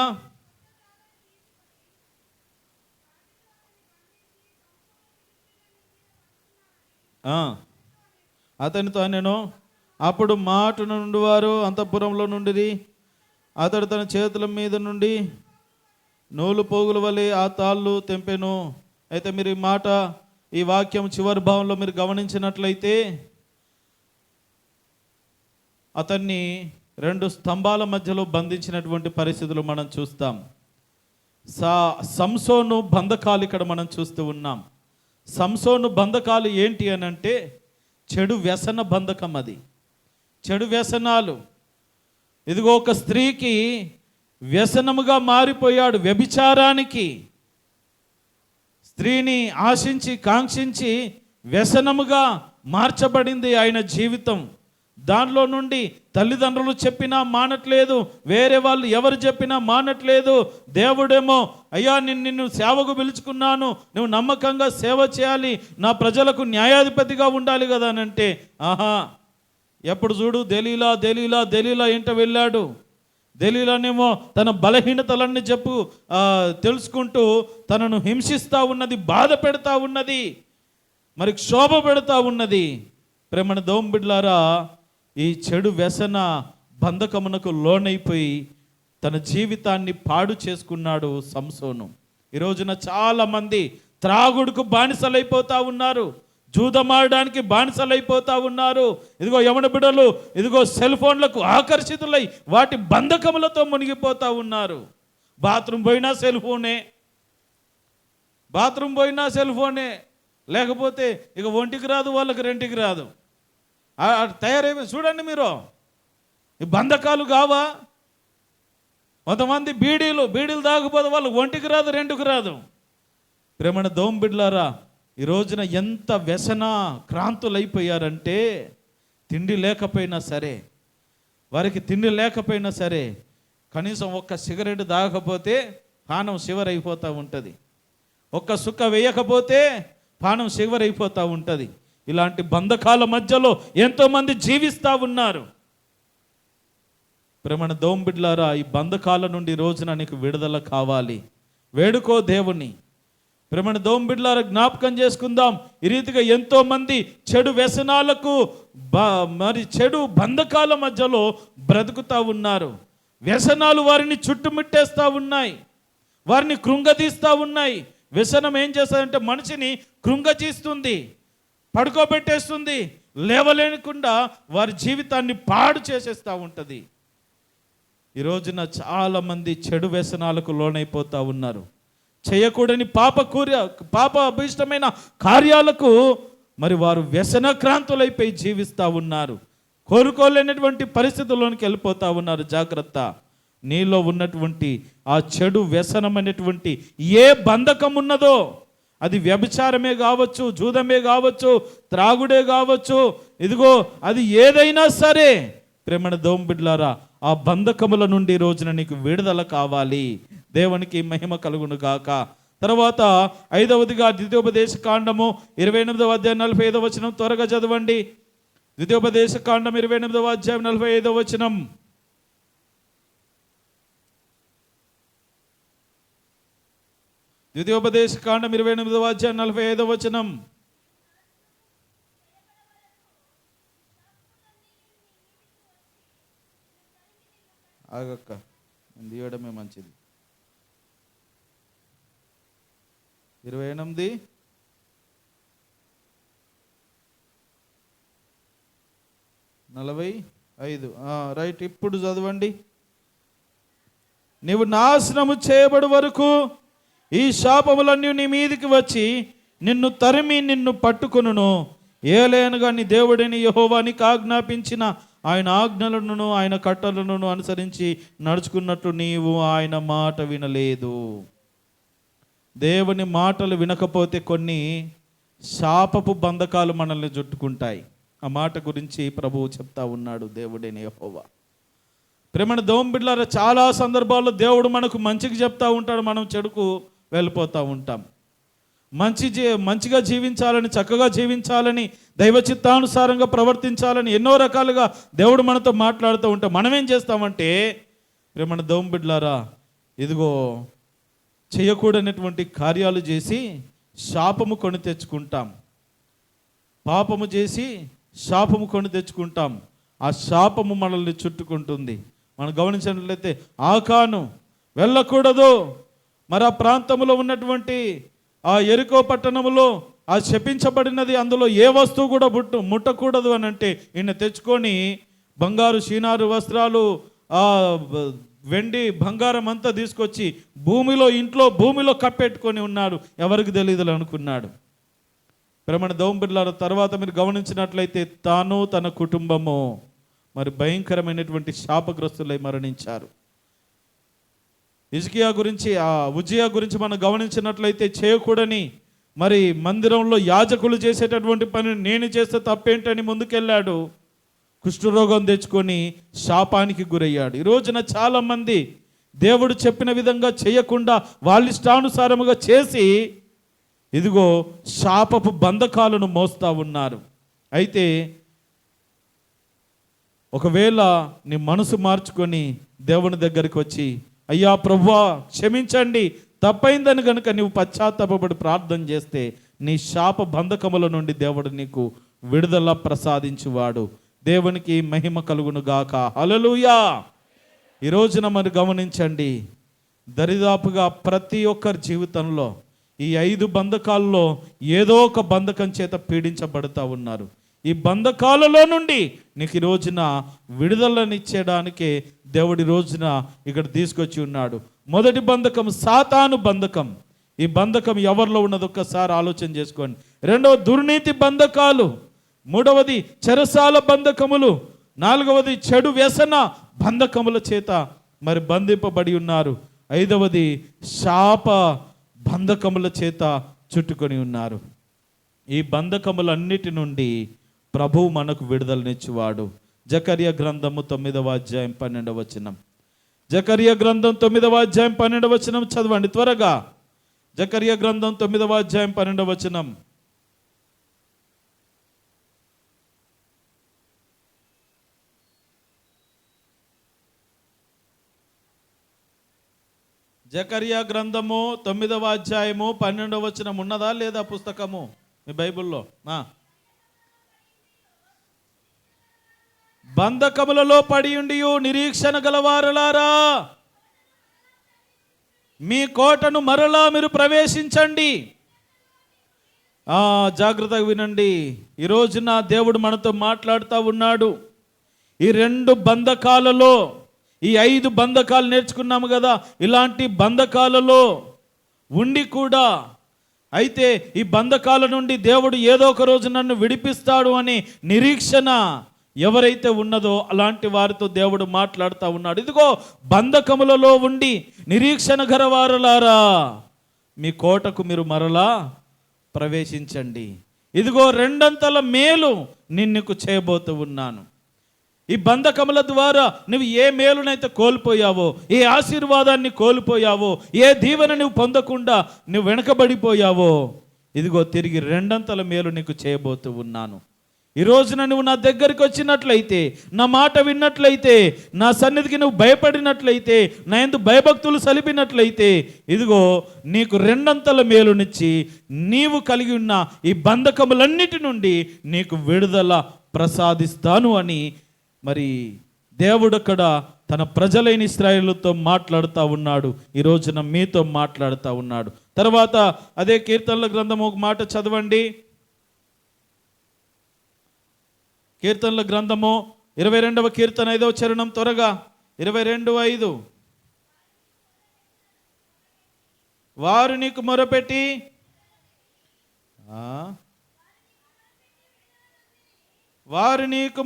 అతనితో నేను అప్పుడు మాట నుండి వారు అంతఃపురంలో నుండి అతడు తన చేతుల మీద నుండి నూలు పోగుల వలె ఆ తాళ్ళు తెంపెను. అయితే మీరు ఈ వాక్యం చివరి భావంలో మీరు గమనించినట్లయితే అతన్ని 2 స్తంభాల మధ్యలో బంధించినటువంటి పరిస్థితులు మనం చూస్తాం. సంసోను బంధకాలు ఇక్కడ మనం చూస్తూ ఉన్నాం. సంసోను బంధకాలు ఏంటి అని అంటే చెడు వ్యసన బంధకం. అది చెడు వ్యసనాలు. ఇదిగో ఒక స్త్రీకి వ్యసనముగా మారిపోయాడు. వ్యభిచారానికి స్త్రీని ఆశించి కాంక్షించి వ్యసనముగా మార్చబడింది ఆయన జీవితం. దానిలో నుండి తల్లిదండ్రులు చెప్పినా మానట్లేదు, వేరే వాళ్ళు ఎవరు చెప్పినా మానట్లేదు. దేవుడేమో అయ్యా నిన్ను సేవకు పిలుచుకున్నాను, నువ్వు నమ్మకంగా సేవ చేయాలి, నా ప్రజలకు న్యాయాధిపతిగా ఉండాలి కదా అని అంటే ఎప్పుడు చూడు దలీలా దలీలా దలీలా ఏంట వెళ్ళాడు. దలీలానేమో తన బలహీనతలన్నీ తెలుసుకుంటూ తనను హింసిస్తూ ఉన్నది, బాధ పెడతా ఉన్నది, మరి క్షోభ పెడతా ఉన్నది. ప్రేమణ దోంబిడ్లారా, ఈ చెడు వ్యసన బంధకమునకు లోనైపోయి తన జీవితాన్ని పాడు చేసుకున్నాడు సంసోను. ఈ రోజున చాలామంది త్రాగుడుకు బానిసలైపోతూ ఉన్నారు, జూదమాడడానికి బానిసలైపోతూ ఉన్నారు. ఇదిగో యవన బిడ్డలు ఇదిగో సెల్ ఫోన్లకు ఆకర్షితులై వాటి బంధకములతో మునిగిపోతూ ఉన్నారు. బాత్రూమ్ పోయినా సెల్ ఫోనే, లేకపోతే ఇక ఒంటికి రాదు, వాళ్ళకి రెంటికి రాదు, తయారైపోయి. చూడండి మీరు, ఈ బంధకాలు కావా? కొంతమంది బీడీలు తాగకపోతే వాళ్ళు ఒంటికి రాదు, రెండుకు రాదు. ప్రేమణ దోంబిడ్లారా, ఈ రోజున ఎంత వ్యసన క్రాంతులైపోయారంటే తిండి లేకపోయినా సరే కనీసం ఒక్క సిగరెట్ తాగకపోతే పానం శివరైపోతూ ఉంటుంది, ఒక్క సుక్క వేయకపోతే పానం శివరైపోతూ ఉంటుంది. ఇలాంటి బంధకాల మధ్యలో ఎంతోమంది జీవిస్తూ ఉన్నారు. ప్రేమణ దోంబిడ్లారా, ఈ బంధకాల నుండి రోజున నీకు విడుదల కావాలి. వేడుకో దేవుని. ప్రేమణ దోంబిడ్లారా, జ్ఞాపకం చేసుకుందాం. ఈ రీతిగా ఎంతోమంది చెడు వ్యసనాలకు మరి చెడు బంధకాల మధ్యలో బ్రతుకుతూ ఉన్నారు. వ్యసనాలు వారిని చుట్టుముట్టేస్తూ ఉన్నాయి, వారిని కృంగతీస్తూ ఉన్నాయి. వ్యసనం ఏం చేస్తుందంటే మనిషిని కృంగతీస్తుంది, పడుకోబెట్టేస్తుంది, లేవలేకుండా వారి జీవితాన్ని పాడు చేసేస్తూ ఉంటుంది. ఈరోజున చాలామంది చెడు వ్యసనాలకు లోనైపోతూ ఉన్నారు. చేయకూడని పాప అభిష్టమైన కార్యాలకు మరి వారు వ్యసనక్రాంతులైపోయి జీవిస్తూ ఉన్నారు. కోరుకోలేనటువంటి పరిస్థితుల్లోనికి వెళ్ళిపోతూ ఉన్నారు. జాగ్రత్త. నీలో ఉన్నటువంటి ఆ చెడు వ్యసనం అనేటువంటి ఏ బంధకం ఉన్నదో, అది వ్యభిచారమే కావచ్చు, జూదమే కావచ్చు, త్రాగుడే కావచ్చు, ఇదిగో అది ఏదైనా సరే, ప్రేమణ దోంబిడ్లారా, ఆ బంధకముల నుండి రోజున నీకు విడుదల కావాలి. దేవునికి మహిమ కలుగును గాక. తర్వాత 5వదిగా ద్వితీయోపదేశ కాండము 28వ అధ్యాయం 45వ వచనం త్వరగా చదవండి. ద్వితీయోపదేశ కాండం 28వ అధ్యాయం 45వ వచనం. ద్వితీయోపదేశ కాండం 28వ అధ్యాయం 45వ వచనం. ఆగక్క, తీయడమే మంచిది. 28:45 రైట్. ఇప్పుడు చదవండి. నీవు నాశనము చేయబడు వరకు ఈ శాపములన్నీ నీ మీదికి వచ్చి నిన్ను తరిమి నిన్ను పట్టుకొనును. ఏలైనగా నీ దేవుడని యెహోవా నీకు ఆజ్ఞాపించిన ఆయన ఆజ్ఞలను ఆయన కట్టలను అనుసరించి నడుచుకున్నట్టు నీవు ఆయన మాట వినలేదు. దేవుని మాటలు వినకపోతే కొన్ని శాపపు బంధకాలు మనల్ని చుట్టుకుంటాయి. ఆ మాట గురించి ప్రభువు చెప్తా ఉన్నాడు, దేవుడైన యెహోవా. ప్రేమణ దోంబిడ్లారా, చాలా సందర్భాల్లో దేవుడు మనకు మంచికి చెప్తా ఉంటాడు, మనం చెడుకు వెళ్ళిపోతూ ఉంటాం. మంచిగా జీవించాలని, చక్కగా జీవించాలని, దైవ చిత్తానుసారంగా ప్రవర్తించాలని ఎన్నో రకాలుగా దేవుడు మనతో మాట్లాడుతూ ఉంటే మనం ఏం చేస్తామంటే, మన దేవుని బిడ్డలారా, ఇదిగో చేయకూడనటువంటి కార్యాలు చేసి శాపము కొని తెచ్చుకుంటాం. పాపము చేసి శాపము కొని తెచ్చుకుంటాం. ఆ శాపము మనల్ని చుట్టుకుంటుంది. మనం గమనించినట్లయితే ఆకాను వెళ్ళకూడదు, మరి ఆ ప్రాంతంలో ఉన్నటువంటి ఆ యెరికో పట్టణములో ఆ శపించబడినది, అందులో ఏ వస్తువు కూడా ముట్టకూడదు అని అంటే ఈయన తెచ్చుకొని బంగారు షీనారు వస్త్రాలు, ఆ వెండి బంగారం అంతా తీసుకొచ్చి భూమిలో కప్పెట్టుకొని ఉన్నాడు. ఎవరికి తెలియదు అనుకున్నాడు. ప్రేమణ దేవుని బిడ్డలారా, తర్వాత మీరు గమనించినట్లయితే తాను తన కుటుంబము మరి భయంకరమైనటువంటి శాపగ్రస్తులై మరణించారు. హిజ్కియా గురించి, ఆ ఉజ్జియా గురించి మనం గమనించినట్లయితే చేయకూడని మరి మందిరంలో యాజకులు చేసేటటువంటి పని నేను చేస్తే తప్పేంటని ముందుకెళ్ళాడు. కుష్ఠరోగం తెచ్చుకొని శాపానికి గురయ్యాడు. ఈ రోజున చాలామంది దేవుడు చెప్పిన విధంగా చేయకుండా వాళ్ళ ఇష్టానుసారముగా చేసి ఇదిగో శాపపు బంధకాలను మోస్తూ ఉన్నారు. అయితే ఒకవేళ నీ మనసు మార్చుకొని దేవుని దగ్గరికి వచ్చి, అయ్యా ప్రభువా క్షమించండి, తప్పైందని కనుక నీవు పశ్చాత్తాపపడి ప్రార్థన చేస్తే నీ శాప బంధకముల నుండి దేవుడు నీకు విడుదల ప్రసాదించువాడు. దేవునికి మహిమ కలుగును గాక. హల్లెలూయా. ఈ రోజున మరి గమనించండి, దరిదాపుగా ప్రతి ఒక్కరి జీవితంలో ఈ 5 బంధకాల్లో ఏదో ఒక బంధకం చేత పీడించబడుతూ ఉన్నారు. ఈ బంధకాలలో నుండి నీకు ఈ రోజున విడుదలనిచ్చేయడానికే దేవుడి రోజున ఇక్కడ తీసుకొచ్చి ఉన్నాడు. మొదటి బంధకం సాతాను బంధకం. ఈ బంధకం ఎవరిలో ఉన్నది ఒక్కసారి ఆలోచన చేసుకోండి. రెండవ దుర్నీతి బంధకాలు, మూడవది చెరసాల బంధకములు, నాలుగవది చెడు వ్యసన బంధకముల చేత మరి బంధింపబడి ఉన్నారు. ఐదవది శాప బంధకముల చేత చుట్టుకొని ఉన్నారు. ఈ బంధకములన్నిటి నుండి ప్రభువు మనకు విడుదలనిచ్చువాడు. జకర్యా గ్రంథము 9వ అధ్యాయం 12వ వచనం. జకర్యా గ్రంథం 9వ అధ్యాయం 12వ వచనం చదవండి త్వరగా. జకర్యా గ్రంథం 9వ అధ్యాయం 12వ వచనం. జకర్యా గ్రంథము 9వ అధ్యాయము 12వ వచనం ఉన్నదా లేదా పుస్తకము మీ బైబిల్లో? బంధకములలో పడి ఉండియు నిరీక్షణ గలవారలారా, మీ కోటను మరలా మీరు ప్రవేశించండి. జాగ్రత్తగా వినండి. ఈ రోజున దేవుడు మనతో మాట్లాడుతూ ఉన్నాడు. ఈ 2 బంధకాలలో, ఈ 5 బంధకాలు నేర్చుకున్నాము కదా, ఇలాంటి బంధకాలలో ఉండి కూడా, అయితే ఈ బంధకాల నుండి దేవుడు ఏదో ఒక రోజు నన్ను విడిపిస్తాడు అని నిరీక్షణ ఎవరైతే ఉన్నదో అలాంటి వారితో దేవుడు మాట్లాడుతూ ఉన్నాడు. ఇదిగో బంధకములలో ఉండి నిరీక్షణ గలవారలారా, మీ కోటకు మీరు మరలా ప్రవేశించండి. ఇదిగో 2 మేలు నిన్నుకు చేయబోతూ ఉన్నాను. ఈ బంధకముల ద్వారా నువ్వు ఏ మేలునైతే కోల్పోయావో, ఏ ఆశీర్వాదాన్ని కోల్పోయావో, ఏ దీవెన నువ్వు పొందకుండా నువ్వు వెనకబడిపోయావో, ఇదిగో తిరిగి 2 మేలు నీకు చేయబోతూ ఉన్నాను. ఈ రోజున నువ్వు నా దగ్గరికి వచ్చినట్లయితే, నా మాట విన్నట్లయితే, నా సన్నిధికి నువ్వు భయపడినట్లయితే, నా యందు భయభక్తులు సలిపినట్లయితే, ఇదిగో నీకు 2 మేలునిచ్చి నీవు కలిగి ఉన్న ఈ బంధకములన్నిటి నుండి నీకు విడుదల ప్రసాదిస్తాను అని మరి దేవుడు అక్కడ తన ప్రజలైన ఇశ్రాయేలుతో మాట్లాడుతూ ఉన్నాడు. ఈ రోజున మీతో మాట్లాడుతూ ఉన్నాడు. తర్వాత అదే కీర్తనల గ్రంథం ఒక మాట చదవండి. కీర్తనల గ్రంథము 22వ కీర్తన 5వ చరణం త్వరగా. 22:5. వారు నీకు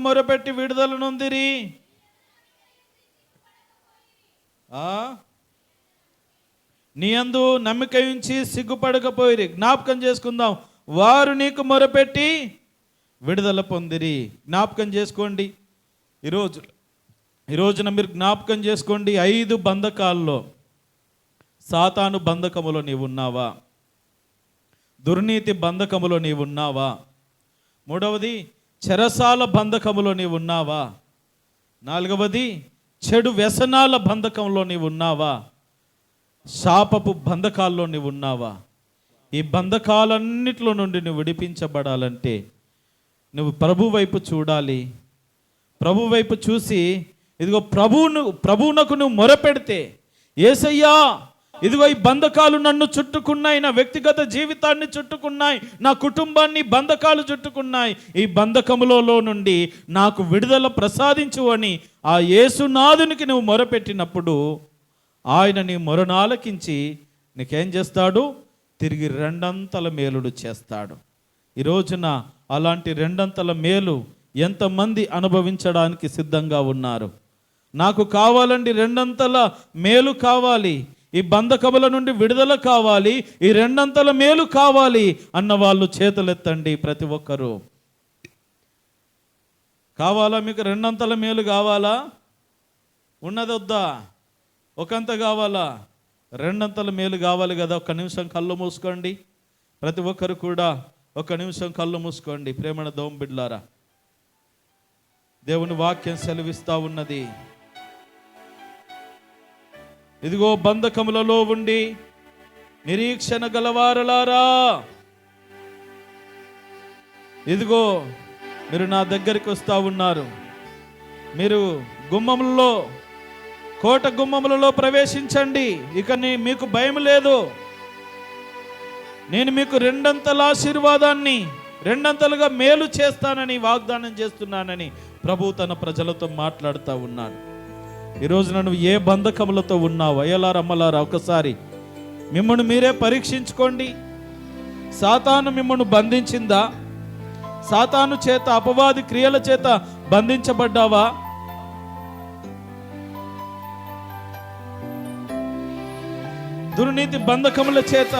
మొరపెట్టి విడుదల నొందిరి. నీ యందు నమ్మిక ఉంచి సిగ్గుపడకపోయిరి. జ్ఞాపకం చేసుకుందాం. వారు నీకు మొరపెట్టి విడుదల పొందిరి. జ్ఞాపకం చేసుకోండి. ఈ రోజున మీరు జ్ఞాపకం చేసుకోండి. 5 బంధకాల్లో సాతాను బంధకములో నీవు ఉన్నావా? దుర్నీతి బంధకములో నీవు ఉన్నావా? మూడవది, చెరసాల బంధకములో నీవు ఉన్నావా? నాలుగవది, చెడు వ్యసనాల బంధకంలో నీవు ఉన్నావా? శాపపు బంధకాల్లో నీవు ఉన్నావా? ఈ బంధకాలన్నిటిలో నుండి నువ్వు విడిపించబడాలంటే నువ్వు ప్రభు వైపు చూడాలి. ప్రభు వైపు చూసి ఇదిగో ప్రభువునకు నువ్వు మొరపెడితే, యేసయ్యా ఇదిగో ఈ బంధకాలు నన్ను చుట్టుకున్నాయి, నా వ్యక్తిగత జీవితాన్ని చుట్టుకున్నాయి, నా కుటుంబాన్ని బంధకాలు చుట్టుకున్నాయి, ఈ బంధకములలో నుండి నాకు విడుదల ప్రసాదించు అని ఆ యేసునాథునికి నువ్వు మొరపెట్టినప్పుడు ఆయన నీ మొరను ఆలకించి నీకేం చేస్తాడు? తిరిగి రెండంతల మేలుడు చేస్తాడు. ఈ రోజున అలాంటి రెండంతల మేలు ఎంతమంది అనుభవించడానికి సిద్ధంగా ఉన్నారు? నాకు కావాలండి, రెండంతల మేలు కావాలి, ఈ బంధకముల నుండి విడుదల కావాలి, ఈ రెండంతల మేలు కావాలి అన్న వాళ్ళు చేతులెత్తండి. ప్రతి ఒక్కరూ కావాలా? మీకు రెండంతల మేలు కావాలా? ఉన్నదొద్దా? ఒకంత కావాలా? రెండంతల మేలు కావాలి కదా. ఒక్క నిమిషం కళ్ళు మూసుకోండి. ప్రతి ఒక్కరు కూడా ఒక్క నిమిషం కళ్ళు మూసుకోండి. ప్రేమణ దోమ బిడ్లారా, దేవుని వాక్యం సెలవిస్తా ఉన్నది. ఇదిగో బంధకములలో ఉండి నిరీక్షణ గలవారలారా, ఇదిగో మీరు నా దగ్గరికి వస్తూ ఉన్నారు. మీరు గుమ్మములలో, కోట గుమ్మములలో ప్రవేశించండి. ఇక మీకు భయం లేదు. నేను మీకు రెండంతల ఆశీర్వాదాన్ని, రెండంతలుగా మేలు చేస్తానని వాగ్దానం చేస్తున్నానని ప్రభు తన ప్రజలతో మాట్లాడుతూ ఉన్నాడు. ఈరోజు నువ్వు ఏ బంధకములతో ఉన్నావు? అయ్యలారా, అమ్మలారా, ఒకసారి మిమ్మల్ని మీరే పరీక్షించుకోండి. సాతాను మిమ్మల్ని బంధించిందా? సాతాను చేత, అపవాది క్రియల చేత బంధించబడ్డావా? దుర్నీతి బంధకముల చేత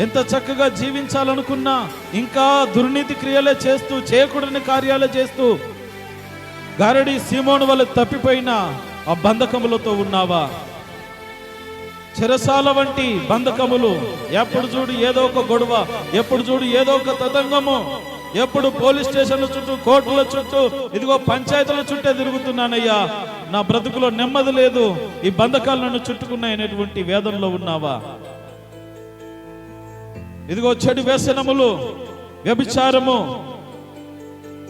ఎంత చక్కగా జీవించాలనుకున్నా ఇంకా దుర్నీతి క్రియలే చేస్తూ, చేయకూడని కార్యాలే చేస్తూ గారడి సీమోను వల్ల తప్పిపోయిన ఆ బంధకములతో ఉన్నావా? చెరసాల వంటి బంధకములు, ఎప్పుడు చూడు ఏదో ఒక గొడవ, ఎప్పుడు చూడు ఏదో ఒక తతంగము, ఎప్పుడు పోలీస్ స్టేషన్ల చుట్టూ, కోర్టుల చుట్టూ, ఇదిగో పంచాయతీల చుట్టే తిరుగుతున్నానయ్యా, నా బ్రతుకులో నెమ్మది లేదు, ఈ బంధకాలు నన్ను చుట్టుకున్నాయనేటువంటి వేదనలో ఉన్నావా? ఇదిగో చెడు వ్యసనములు, వ్యభిచారము,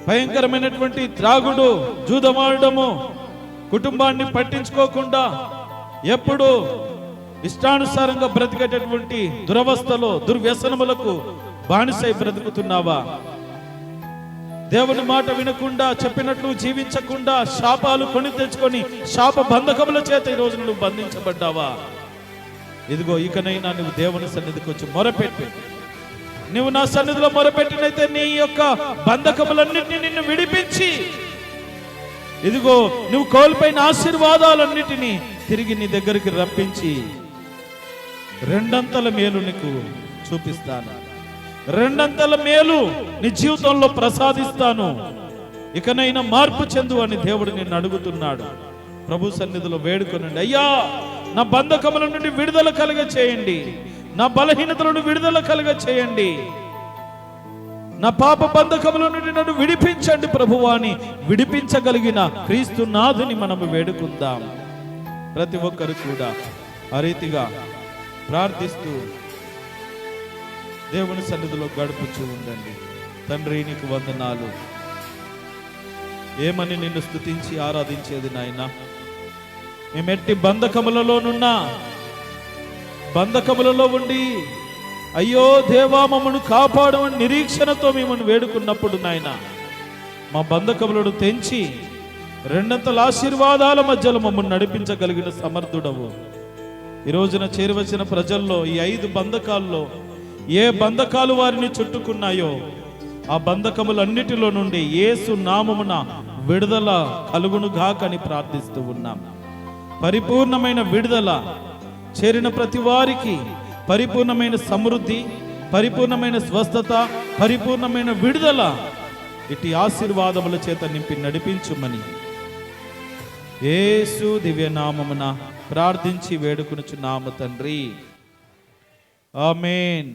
భయంకరమైనటువంటి త్రాగుడు, జూదమాడము, కుటుంబాన్ని పట్టించుకోకుండా ఎప్పుడు ఇష్టానుసారంగా బ్రతికేటటువంటి దురవస్థలో, దుర్వ్యసనములకు బానిసై బ్రతుకుతున్నావా? దేవుని మాట వినకుండా, చెప్పినట్లు జీవించకుండా శాపాలు కొని తెచ్చుకొని శాప బంధకముల చేత ఈరోజు నువ్వు బంధించబడ్డావా? ఇదిగో ఇకనైనా నువ్వు దేవుని సన్నిధికి వచ్చి మొరపెట్టు. నువ్వు నా సన్నిధిలో మొరపెట్టినైతే నీ యొక్క బంధకములన్నింటినీ నిన్ను విడిపించి, ఇదిగో నువ్వు కోల్పోయిన ఆశీర్వాదాలన్నిటినీ తిరిగి నీ దగ్గరికి రప్పించి రెండంతల మేలు నీకు చూపిస్తాను, రెండంతల మేలు నీ జీవితంలో ప్రసాదిస్తాను. ఇకనైనా మార్పు చెందు అని దేవుడు నిన్ను అడుగుతున్నాడు. ప్రభు సన్నిధిలో వేడుకొనండి. అయ్యా, నా బంధకముల నుండి విడుదల కలుగ చేయండి, నా బలహీనతల నుండి విడుదల కలుగ చేయండి, నా పాప బంధకముల నుండి నన్ను విడిపించండి ప్రభువా అని విడిపించగలిగిన క్రీస్తు నాథుని మనము వేడుకుందాం. ప్రతి ఒక్కరు కూడా ఆ రీతిగా ప్రార్థిస్తూ దేవుని సన్నిధిలో గడుపుచూ ఉండండి. తండ్రి, నీకు వందనాలు. ఏమని నిన్ను స్తుతించి ఆరాధించేది నాయనా? మేమెట్టి బంధకములలోనున్నా, బంధకములలో ఉండి అయ్యో దేవా మమ్మను కాపాడమని నిరీక్షణతో మేమను వేడుకున్నప్పుడు నాయన, మా బంధకములను తెంచి రెండంతల ఆశీర్వాదాల మధ్యలో మమ్మల్ని నడిపించగలిగిన సమర్థుడవు. ఈ రోజున చేరువచ్చిన ప్రజల్లో ఈ 5 బంధకాల్లో ఏ బంధకాలు వారిని చుట్టుకున్నాయో ఆ బంధకములన్నిటిలో నుండి యేసు నామమున విడుదల కలుగును గాకని ప్రార్థిస్తూ ఉన్నాం. పరిపూర్ణమైన విడుదల చేరిన ప్రతి వారికి, పరిపూర్ణమైన సమృద్ధి, పరిపూర్ణమైన స్వస్థత, పరిపూర్ణమైన విడుదల, ఇటు ఆశీర్వాదముల చేత నింపి నడిపించుమని యేసు దివ్యనామమున ప్రార్థించి వేడుకొనుచున్నాము తండ్రి. ఆమేన్.